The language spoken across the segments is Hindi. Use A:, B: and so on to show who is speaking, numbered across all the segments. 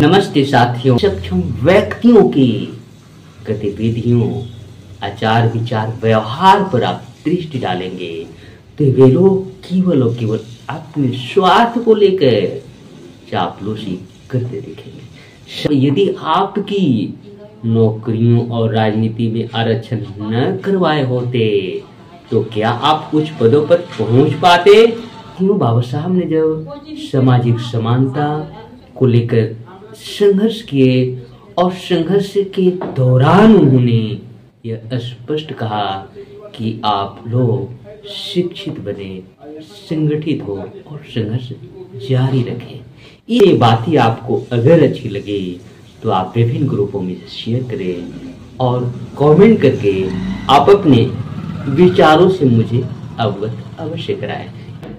A: नमस्ते साथियों, सक्षम व्यक्तियों की गतिविधियों, आचार विचार, व्यवहार पर आप दृष्टि डालेंगे तो वे लोग केवल और केवल अपने स्वार्थ को लेकर चापलूसी करते दिखेंगे। यदि आपकी नौकरियों और राजनीति में आरक्षण न करवाए होते तो क्या आप कुछ पदों पर पहुंच पाते? क्यों बाबा साहब ने जब सामाजिक समानता को लेकर संघर्ष किए और संघर्ष के दौरान उन्होंने यह स्पष्ट कहा कि आप लोग शिक्षित बने, संगठित हो और संघर्ष जारी रखें। ये बातें आपको अगर अच्छी लगी तो आप विभिन्न ग्रुपों में शेयर करें और कमेंट करके आप अपने विचारों से मुझे अवगत अवश्य कराएं।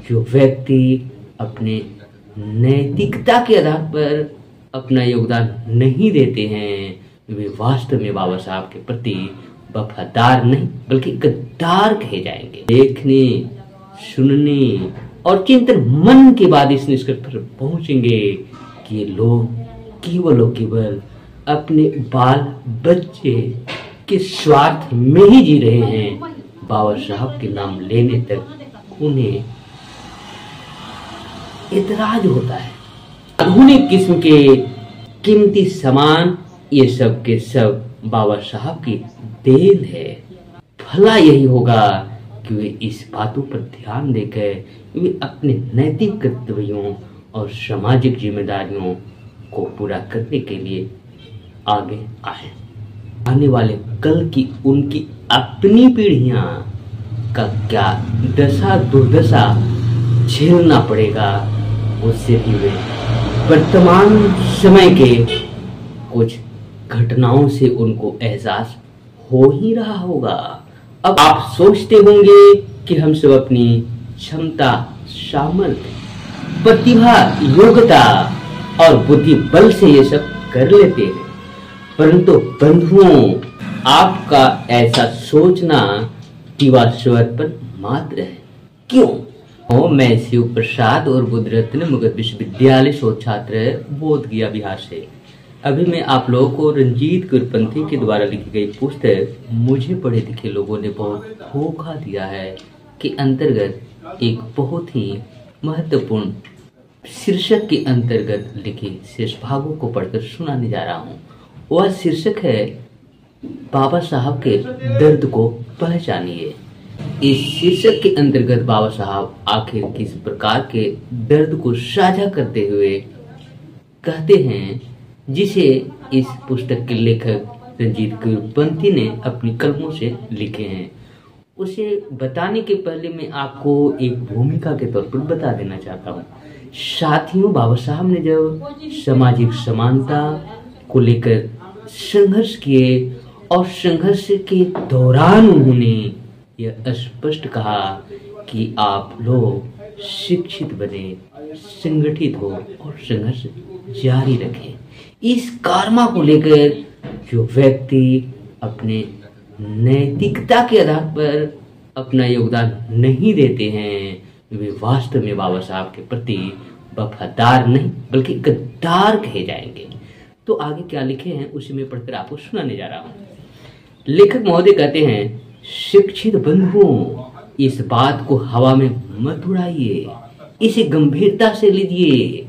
A: जो व्यक्ति अपने नैतिकता के आधार पर अपना योगदान नहीं देते हैं वे वास्तव में बाबा साहब के प्रति वफादार नहीं बल्कि गद्दार कहे जाएंगे। देखने, सुनने और चिंतन मन के बाद इस निष्कर्ष पर पहुंचेंगे कि ये लोग केवल और केवल अपने बाल बच्चे के स्वार्थ में ही जी रहे हैं। बाबा साहब के नाम लेने तक उन्हें इतराज होता है। आधुनिक किस्म के कीमती सामान ये सब के सब बाबा साहब की देन है। भला यही होगा कि वे इस बातों पर ध्यान देकर वे अपने नैतिक कर्तव्यों और सामाजिक जिम्मेदारियों को पूरा करने के लिए आगे आए। आने वाले कल की उनकी अपनी पीढ़ियां का क्या दशा दुर्दशा झेलना पड़ेगा, उससे भी वे वर्तमान समय के कुछ घटनाओं से उनको एहसास हो ही रहा होगा। अब आप सोचते होंगे कि हम सब अपनी क्षमता, सामर्थ्य, प्रतिभा, योग्यता और बुद्धि बल से ये सब कर लेते हैं, परंतु बंधुओं आपका ऐसा सोचना दीवा स्वर पर मात्र है। क्यों? मैं शिव प्रसाद और बुद्ध रत्न मगध विश्वविद्यालय शोध छात्र बोध गया बिहार से। अभी मैं आप लोगों को रंजीत गुरपंथी के द्वारा लिखी गई पुस्तक मुझे पढ़े लिखे लोगों ने बहुत धोखा दिया है के अंतर्गत एक बहुत ही महत्वपूर्ण शीर्षक के अंतर्गत लिखे शेष भागों को पढ़कर सुनाने जा रहा हूँ। वह शीर्षक है बाबा साहब के दर्द को पहचानिए। इस शीर्षक के अंतर्गत बाबा साहब आखिर किस प्रकार के दर्द को साझा करते हुए कहते हैं, जिसे इस पुस्तक के लेखक रंजीत गुरपंथी ने अपनी कलमों से लिखे हैं। उसे बताने के पहले मैं आपको एक भूमिका के तौर पर बता देना चाहता हूँ। साथियों, बाबा साहब ने जब सामाजिक समानता को लेकर संघर्ष किए और संघर्ष के दौरान उन्होंने यह स्पष्ट कहा कि आप लोग शिक्षित बने, संगठित हो और संघर्ष जारी रखें। इस कर्मा को लेकर जो व्यक्ति अपने नैतिकता के आधार पर अपना योगदान नहीं देते हैं वे वास्तव में बाबा साहब के प्रति वफादार नहीं बल्कि गद्दार कहे जाएंगे। तो आगे क्या लिखे हैं उसे मैं पढ़कर आपको सुनाने जा रहा हूँ। लेखक महोदय कहते हैं, शिक्षित बंधुओं, इस बात को हवा में मत उड़ाइए, इसे गंभीरता से लीजिए।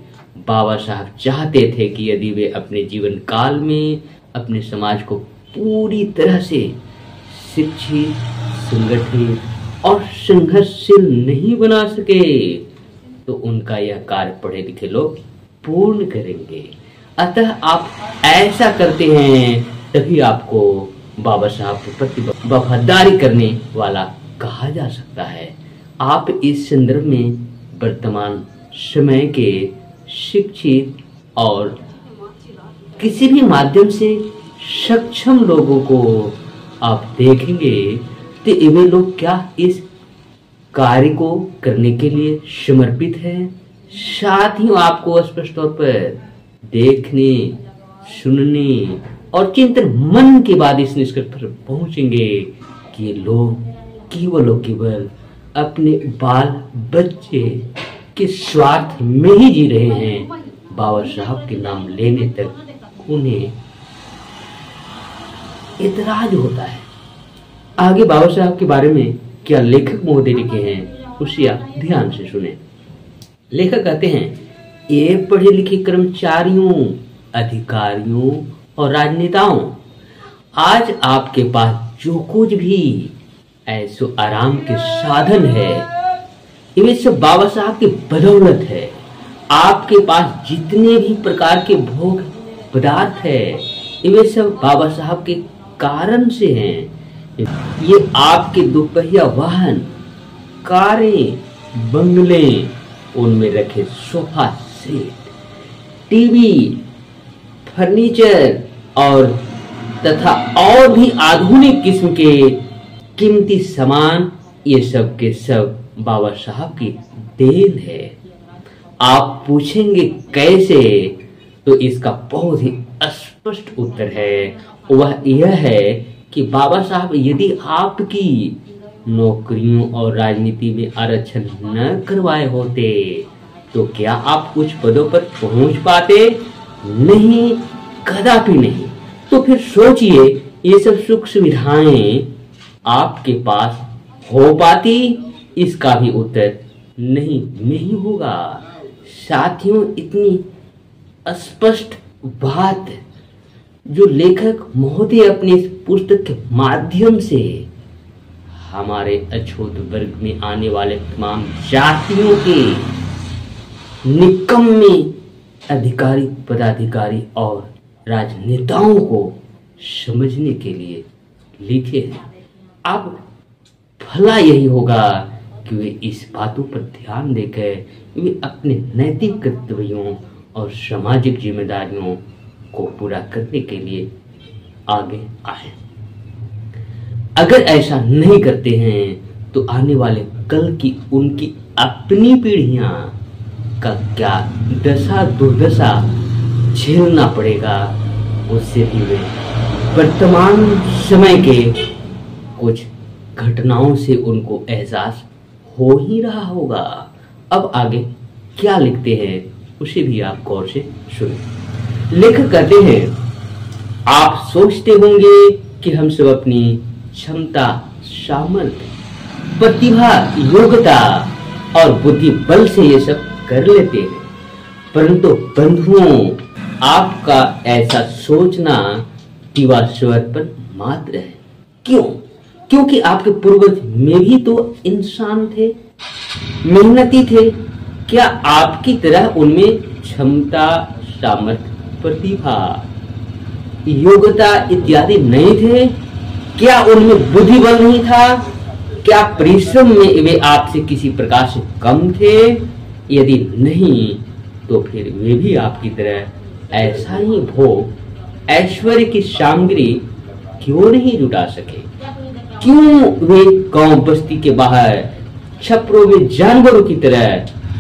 A: बाबा साहब चाहते थे कि यदि वे अपने जीवन काल में अपने समाज को पूरी तरह से शिक्षित, संगठित और संघर्षशील नहीं बना सके तो उनका यह कार्य पढ़े लिखे लोग पूर्ण करेंगे। अतः आप ऐसा करते हैं तभी आपको बाबा साहब के प्रति वफादारी करने वाला कहा जा सकता है। आप इस संदर्भ में वर्तमान समय के शिक्षित और किसी भी माध्यम से सक्षम लोगों को आप देखेंगे तो वे लोग क्या इस कार्य को करने के लिए समर्पित हैं? साथ ही आपको स्पष्ट तौर पर देखने, सुनने और चिंतन मन के बाद इस निष्कर्ष पर पहुंचेंगे कि ये लोग केवल और केवल अपने बाल बच्चे के स्वार्थ में ही जी रहे हैं। बाबा साहब के नाम लेने तक उन्हें इतराज होता है। आगे बाबा साहब के बारे में क्या लेखक महोदय लिखे हैं उसे आप ध्यान से सुने। लेखक कहते हैं, ये पढ़े लिखे कर्मचारियों, अधिकारियों और राजनेताओं, आज आपके पास जो कुछ भी ऐसो आराम के साधन है, ये सब बाबा साहब की बदौलत है। आपके पास जितने भी प्रकार के भोग पदार्थ है, ये सब बाबा साहब के कारण से हैं। ये आपके दोपहिया वाहन, कारें, बंगले, उनमें रखे सोफा सेट, टीवी, फर्नीचर और तथा और भी आधुनिक किस्म के कीमती सामान, ये सब के सब बाबा साहब की देन है। आप पूछेंगे कैसे, तो इसका बहुत ही स्पष्ट उत्तर है, वह यह है कि बाबा साहब यदि आपकी नौकरियों और राजनीति में आरक्षण न करवाए होते तो क्या आप कुछ पदों पर पहुंच पाते? नहीं, कदापि नहीं। तो फिर सोचिए, ये सब सुख सुविधाएं आपके पास हो पाती? इसका भी उत्तर नहीं होगा। साथियों, इतनी स्पष्ट बात जो लेखक महोदय अपनी इस पुस्तक के माध्यम से हमारे अछूत वर्ग में आने वाले तमाम जातियों के निकम्मे अधिकारी, पदाधिकारी और राजनेताओं को समझने के लिए लिखे हैं। अब भला यही होगा कि वे इस बातों पर ध्यान देकर वे अपने नैतिक कर्तव्यों और सामाजिक जिम्मेदारियों को पूरा करने के लिए आगे आए। अगर ऐसा नहीं करते हैं तो आने वाले कल की उनकी अपनी पीढ़ियां का क्या दशा दुर्दशा झेलना पड़ेगा, उससे भी वे वर्तमान समय के कुछ घटनाओं से उनको एहसास हो ही रहा होगा। अब आगे क्या लिखते हैं उसे भी आप गौर से सुनें। लेखक कहते हैं, आप सोचते होंगे कि हम सब अपनी क्षमता, सामर्थ्य, प्रतिभा, योग्यता और बुद्धि बल से ये सब कर लेते हैं, परंतु बंधुओं, आपका ऐसा सोचना दिवास्वर पर मात्र है। क्यों? क्योंकि आपके पूर्वज में भी तो इंसान थे, मेहनती थे। क्या आपकी तरह उनमें क्षमता, सामर्थ्य, प्रतिभा, योग्यता इत्यादि नहीं थे? क्या उनमें बुद्धि बल नहीं था? क्या परिश्रम में वे आपसे किसी प्रकार से कम थे? यदि नहीं तो फिर वे भी आपकी तरह ऐसा ही भोग, ऐश्वर्य की सामग्री क्यों नहीं जुटा सके? क्यों वे गांव बस्ती के बाहर छपरों में जानवरों की तरह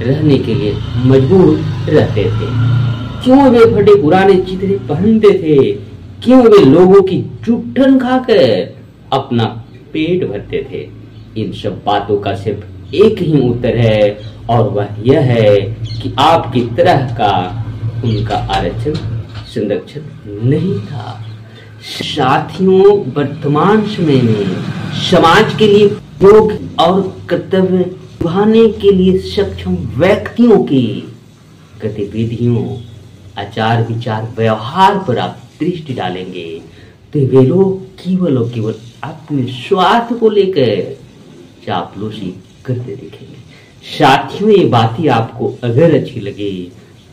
A: रहने के लिए मजबूर रहते थे? क्यों वे फटे पुराने चित्रे पहनते थे? क्यों वे लोगों की चुट्ठन खाकर अपना पेट भरते थे? इन सब बातों का सिर्फ एक ही उत्तर है, और वह यह है कि आपकी तरह का उनका आरक्षण, संरक्षण नहीं था। साथियों, वर्तमान समय में समाज के लिए योग्य और कर्तव्य निभाने के लिए सक्षम व्यक्तियों की गतिविधियों, आचार, विचार, व्यवहार पर आप दृष्टि डालेंगे तो वे लोग केवल और केवल अपने स्वार्थ को लेकर चापलूसी करते दिखेंगे। साथियों, ये बातें आपको अगर अच्छी लगे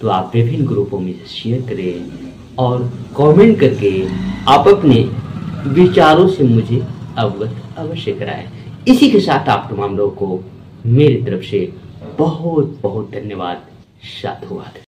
A: तो आप विभिन्न ग्रुपों में शेयर करें और कमेंट करके आप अपने विचारों से मुझे अवगत अवश्य कराएं। इसी के साथ आप तमाम लोगों को मेरी तरफ से बहुत बहुत धन्यवाद। साधुवाद।